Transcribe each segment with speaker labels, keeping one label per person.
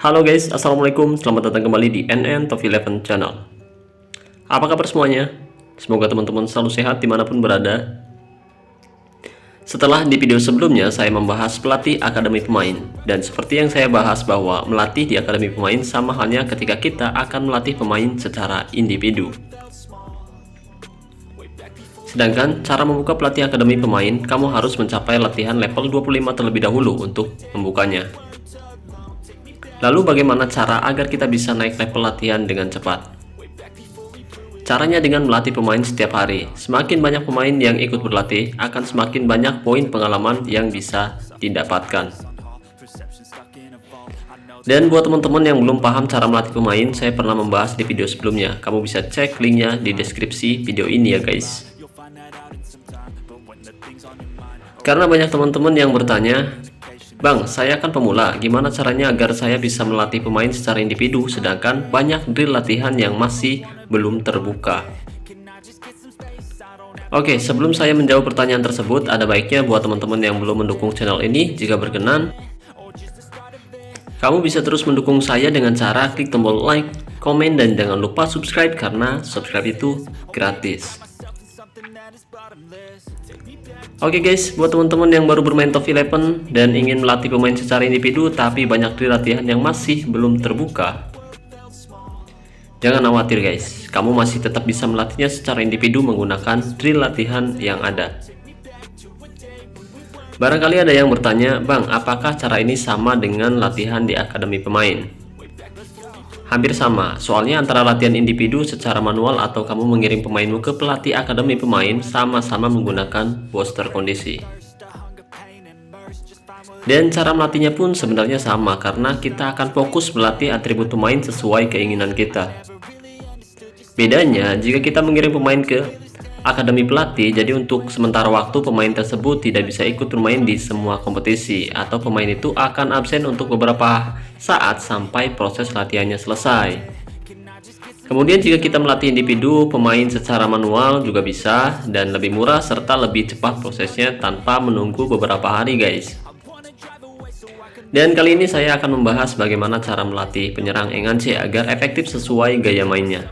Speaker 1: Halo guys, assalamualaikum, selamat datang kembali di NN Top 11 Channel. Apa kabar semuanya? Semoga teman-teman selalu sehat dimanapun berada. Setelah di video sebelumnya saya membahas pelatih akademi pemain, dan seperti yang saya bahas bahwa melatih di akademi pemain sama halnya ketika kita akan melatih pemain secara individu. Sedangkan cara membuka pelatih akademi pemain, kamu harus mencapai latihan level 25 terlebih dahulu untuk membukanya. Lalu bagaimana cara agar kita bisa naik level latihan dengan cepat? Caranya dengan melatih pemain setiap hari. Semakin banyak pemain yang ikut berlatih, akan semakin banyak poin pengalaman yang bisa didapatkan. Dan buat teman-teman yang belum paham cara melatih pemain, saya pernah membahas di video sebelumnya. Kamu bisa cek linknya di deskripsi video ini ya guys. Karena banyak teman-teman yang bertanya, Bang, saya kan pemula, gimana caranya agar saya bisa melatih pemain secara individu sedangkan banyak drill latihan yang masih belum terbuka? Oke, sebelum saya menjawab pertanyaan tersebut, ada baiknya buat teman-teman yang belum mendukung channel ini, jika berkenan, kamu bisa terus mendukung saya dengan cara klik tombol like, komen, dan jangan lupa subscribe karena subscribe itu gratis. Oke guys, buat teman-teman yang baru bermain Top 11 dan ingin melatih pemain secara individu tapi banyak drill latihan yang masih belum terbuka, jangan khawatir guys, kamu masih tetap bisa melatihnya secara individu menggunakan drill latihan yang ada. Barangkali ada yang bertanya, Bang, apakah cara ini sama dengan latihan di akademi pemain? Hampir sama, soalnya antara latihan individu secara manual atau kamu mengirim pemainmu ke pelatih akademi pemain sama-sama menggunakan booster kondisi. Dan cara melatihnya pun sebenarnya sama karena kita akan fokus melatih atribut pemain sesuai keinginan kita. Bedanya, jika kita mengirim pemain ke akademi pelatih, jadi untuk sementara waktu pemain tersebut tidak bisa ikut bermain di semua kompetisi atau pemain itu akan absen untuk beberapa saat sampai proses latihannya selesai. Kemudian jika kita melatih individu pemain secara manual juga bisa dan lebih murah serta lebih cepat prosesnya tanpa menunggu beberapa hari guys. Dan kali ini saya akan membahas bagaimana cara melatih penyerang Enganche agar efektif sesuai gaya mainnya.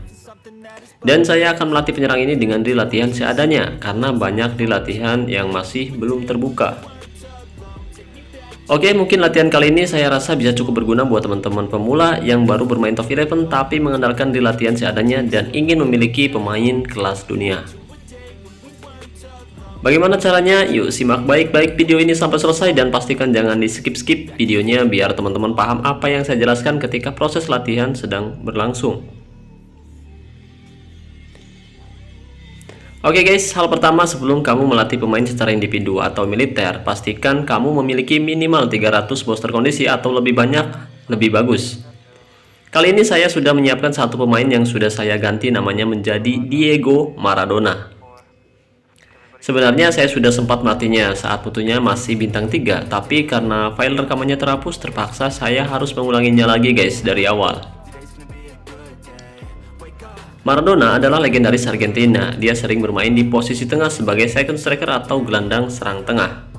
Speaker 1: Dan saya akan melatih penyerang ini dengan drill latihan seadanya karena banyak drill latihan yang masih belum terbuka. Oke, mungkin latihan kali ini saya rasa bisa cukup berguna buat teman-teman pemula yang baru bermain Top 11 tapi mengandalkan drill latihan seadanya dan ingin memiliki pemain kelas dunia. Bagaimana caranya? Yuk simak baik-baik video ini sampai selesai dan pastikan jangan di skip-skip videonya biar teman-teman paham apa yang saya jelaskan ketika proses latihan sedang berlangsung. Oke guys, hal pertama sebelum kamu melatih pemain secara individu atau militer, pastikan kamu memiliki minimal 300 booster kondisi atau lebih banyak, lebih bagus. Kali ini saya sudah menyiapkan satu pemain yang sudah saya ganti namanya menjadi Diego Maradona. Sebenarnya saya sudah sempat melatihnya saat mutunya masih bintang 3, tapi karena file rekamannya terhapus terpaksa saya harus mengulanginya lagi guys dari awal. Maradona adalah legendaris Argentina. Dia sering bermain di posisi tengah sebagai second striker atau gelandang serang tengah.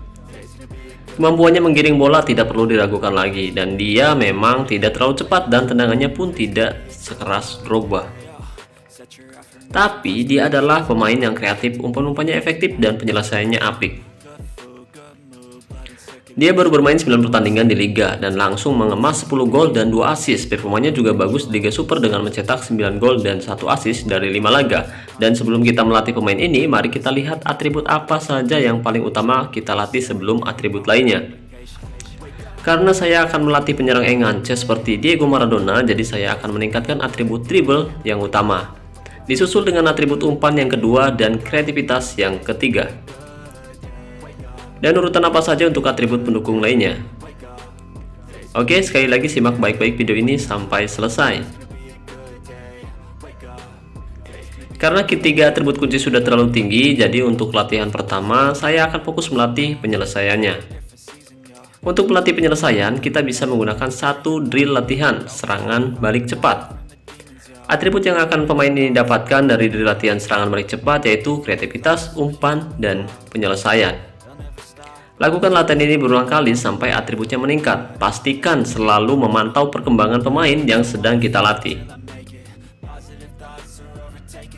Speaker 1: Kemampuannya menggiring bola tidak perlu diragukan lagi dan dia memang tidak terlalu cepat dan tendangannya pun tidak sekeras Drogba. Tapi dia adalah pemain yang kreatif, umpan-umpannya efektif dan penyelesaiannya apik. Dia baru bermain 9 pertandingan di Liga dan langsung mengemas 10 gol dan 2 assist. Performanya juga bagus di Liga Super dengan mencetak 9 gol dan 1 assist dari 5 laga. Dan sebelum kita melatih pemain ini, mari kita lihat atribut apa saja yang paling utama kita latih sebelum atribut lainnya. Karena saya akan melatih penyerang Enganche seperti Diego Maradona, jadi saya akan meningkatkan atribut dribble yang utama, disusul dengan atribut umpan yang kedua dan kreativitas yang ketiga. Dan urutan apa saja untuk atribut pendukung lainnya. Oke, sekali lagi simak baik-baik video ini sampai selesai. Karena ketiga atribut kunci sudah terlalu tinggi, jadi untuk latihan pertama saya akan fokus melatih penyelesaiannya. Untuk melatih penyelesaian, kita bisa menggunakan satu drill latihan serangan balik cepat. Atribut yang akan pemain ini dapatkan dari drill latihan serangan balik cepat yaitu kreativitas, umpan, dan penyelesaian. Lakukan latihan ini berulang kali sampai atributnya meningkat. Pastikan selalu memantau perkembangan pemain yang sedang kita latih.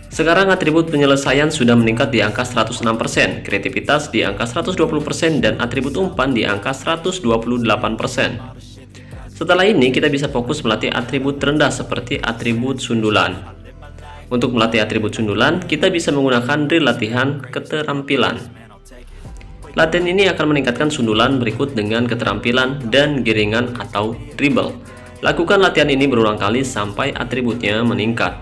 Speaker 1: Sekarang atribut penyelesaian sudah meningkat di angka 106%, kreativitas di angka 120%, dan atribut umpan di angka 128%. Setelah ini kita bisa fokus melatih atribut terendah seperti atribut sundulan. Untuk melatih atribut sundulan, kita bisa menggunakan drill latihan keterampilan. Latihan ini akan meningkatkan sundulan berikut dengan keterampilan dan giringan atau dribble. Lakukan latihan ini berulang kali sampai atributnya meningkat.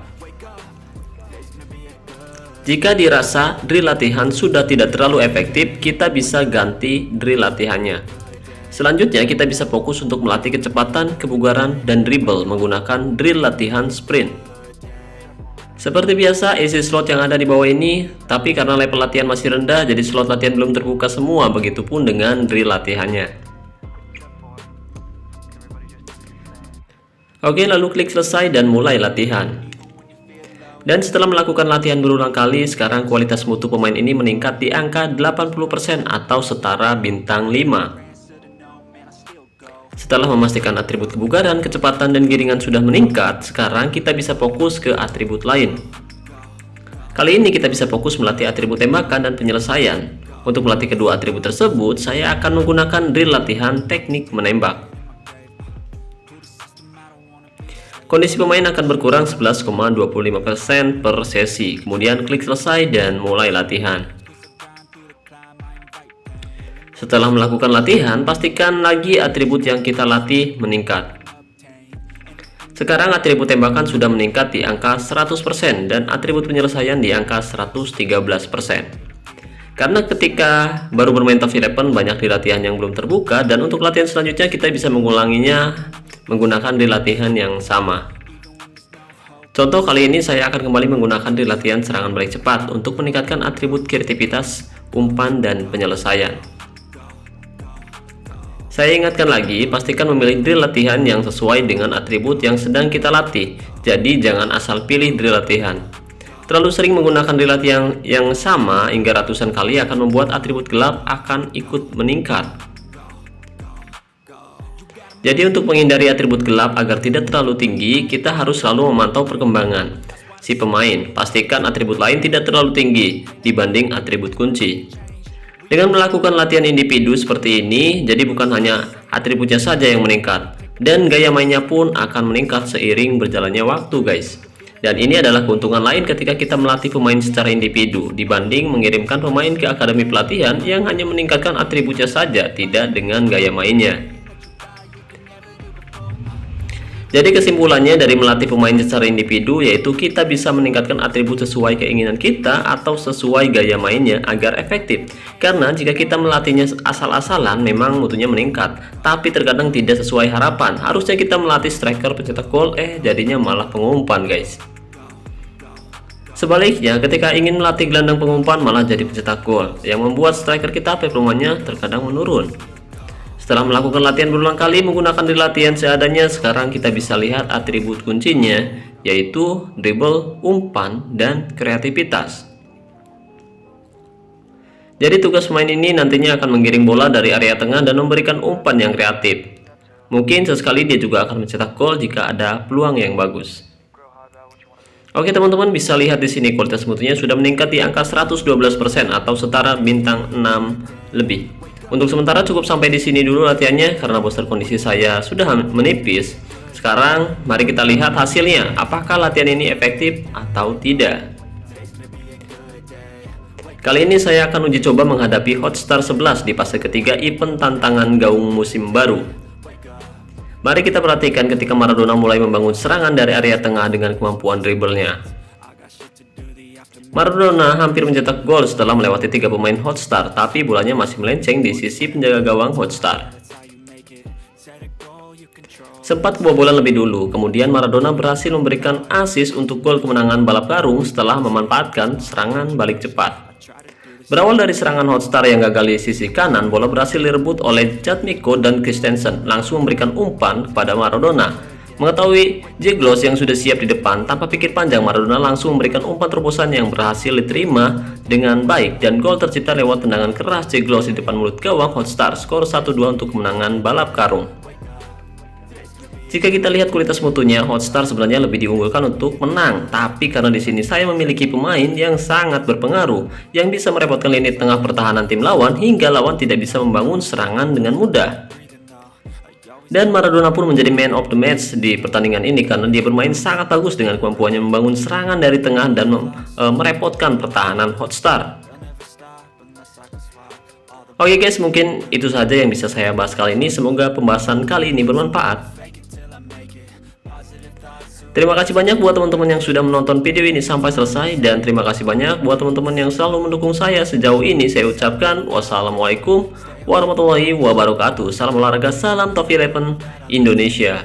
Speaker 1: Jika dirasa drill latihan sudah tidak terlalu efektif, kita bisa ganti drill latihannya. Selanjutnya kita bisa fokus untuk melatih kecepatan, kebugaran, dan dribble menggunakan drill latihan sprint. Seperti biasa, isi slot yang ada di bawah ini, tapi karena level latihan masih rendah, jadi slot latihan belum terbuka semua, begitupun dengan drill latihannya. Oke, lalu klik selesai dan mulai latihan. Dan setelah melakukan latihan berulang kali, sekarang kualitas mutu pemain ini meningkat di angka 80% atau setara bintang 5. Setelah memastikan atribut kebugaran, kecepatan, dan giringan sudah meningkat, sekarang kita bisa fokus ke atribut lain. Kali ini kita bisa fokus melatih atribut tembakan dan penyelesaian. Untuk melatih kedua atribut tersebut, saya akan menggunakan drill latihan teknik menembak. Kondisi pemain akan berkurang 11,25% per sesi. Kemudian klik selesai dan mulai latihan. Setelah melakukan latihan, pastikan lagi atribut yang kita latih meningkat. Sekarang atribut tembakan sudah meningkat di angka 100% dan atribut penyelesaian di angka 113%. Karena ketika baru bermain Tough Eleven banyak di latihan yang belum terbuka, dan untuk latihan selanjutnya kita bisa mengulanginya menggunakan di latihan yang sama. Contoh kali ini saya akan kembali menggunakan di latihan serangan balik cepat untuk meningkatkan atribut kreativitas, umpan, dan penyelesaian. Saya ingatkan lagi, pastikan memilih drill latihan yang sesuai dengan atribut yang sedang kita latih. Jadi jangan asal pilih drill latihan. Terlalu sering menggunakan drill latihan yang sama hingga ratusan kali akan membuat atribut gelap akan ikut meningkat. Jadi untuk menghindari atribut gelap agar tidak terlalu tinggi, kita harus selalu memantau perkembangan si pemain. Pastikan atribut lain tidak terlalu tinggi dibanding atribut kunci. Dengan melakukan latihan individu seperti ini, jadi bukan hanya atributnya saja yang meningkat, dan gaya mainnya pun akan meningkat seiring berjalannya waktu, guys. Dan ini adalah keuntungan lain ketika kita melatih pemain secara individu dibanding mengirimkan pemain ke akademi pelatihan yang hanya meningkatkan atributnya saja, tidak dengan gaya mainnya. Jadi kesimpulannya dari melatih pemain secara individu yaitu kita bisa meningkatkan atribut sesuai keinginan kita atau sesuai gaya mainnya agar efektif. Karena jika kita melatihnya asal-asalan memang mutunya meningkat, tapi terkadang tidak sesuai harapan. Harusnya kita melatih striker pencetak gol, jadinya malah pengumpan, guys. Sebaliknya, ketika ingin melatih gelandang pengumpan malah jadi pencetak gol, yang membuat striker kita performanya terkadang menurun. Setelah melakukan latihan berulang kali menggunakan di latihan seadanya, sekarang kita bisa lihat atribut kuncinya, yaitu dribble, umpan, dan kreativitas. Jadi tugas pemain ini nantinya akan menggiring bola dari area tengah dan memberikan umpan yang kreatif. Mungkin sesekali dia juga akan mencetak gol jika ada peluang yang bagus. Oke teman-teman, bisa lihat di sini kualitas mutunya sudah meningkat di angka 112% atau setara bintang 6 lebih. Untuk sementara cukup sampai di sini dulu latihannya karena booster kondisi saya sudah menipis. Sekarang mari kita lihat hasilnya, apakah latihan ini efektif atau tidak. Kali ini saya akan uji coba menghadapi Hotstar 11 di fase ketiga event tantangan gaung musim baru. Mari kita perhatikan ketika Maradona mulai membangun serangan dari area tengah dengan kemampuan dribblenya. Maradona hampir mencetak gol setelah melewati 3 pemain Hotstar, tapi bolanya masih melenceng di sisi penjaga gawang Hotstar. Sempat kebobolan lebih dulu, kemudian Maradona berhasil memberikan assist untuk gol kemenangan balap karung setelah memanfaatkan serangan balik cepat. Berawal dari serangan Hotstar yang gagal di sisi kanan, bola berhasil direbut oleh Jatmiko dan Christensen, langsung memberikan umpan kepada Maradona. Mengetahui Jeglos yang sudah siap di depan, tanpa pikir panjang Maradona langsung memberikan umpan terobosan yang berhasil diterima dengan baik dan gol tercipta lewat tendangan keras Jeglos di depan mulut gawang Hotstar. Skor 1-2 untuk kemenangan balap karung. Jika kita lihat kualitas mutunya, Hotstar sebenarnya lebih diunggulkan untuk menang, tapi karena di sini saya memiliki pemain yang sangat berpengaruh yang bisa merepotkan lini tengah pertahanan tim lawan hingga lawan tidak bisa membangun serangan dengan mudah. Dan Maradona pun menjadi man of the match di pertandingan ini karena dia bermain sangat bagus dengan kemampuannya membangun serangan dari tengah dan merepotkan pertahanan Hotstar. Oke guys, mungkin itu saja yang bisa saya bahas kali ini. Semoga pembahasan kali ini bermanfaat. Terima kasih banyak buat teman-teman yang sudah menonton video ini sampai selesai, dan terima kasih banyak buat teman-teman yang selalu mendukung saya sejauh ini. Saya ucapkan wassalamualaikum warahmatullahi wabarakatuh. Salam olahraga, salam Top 11 Indonesia.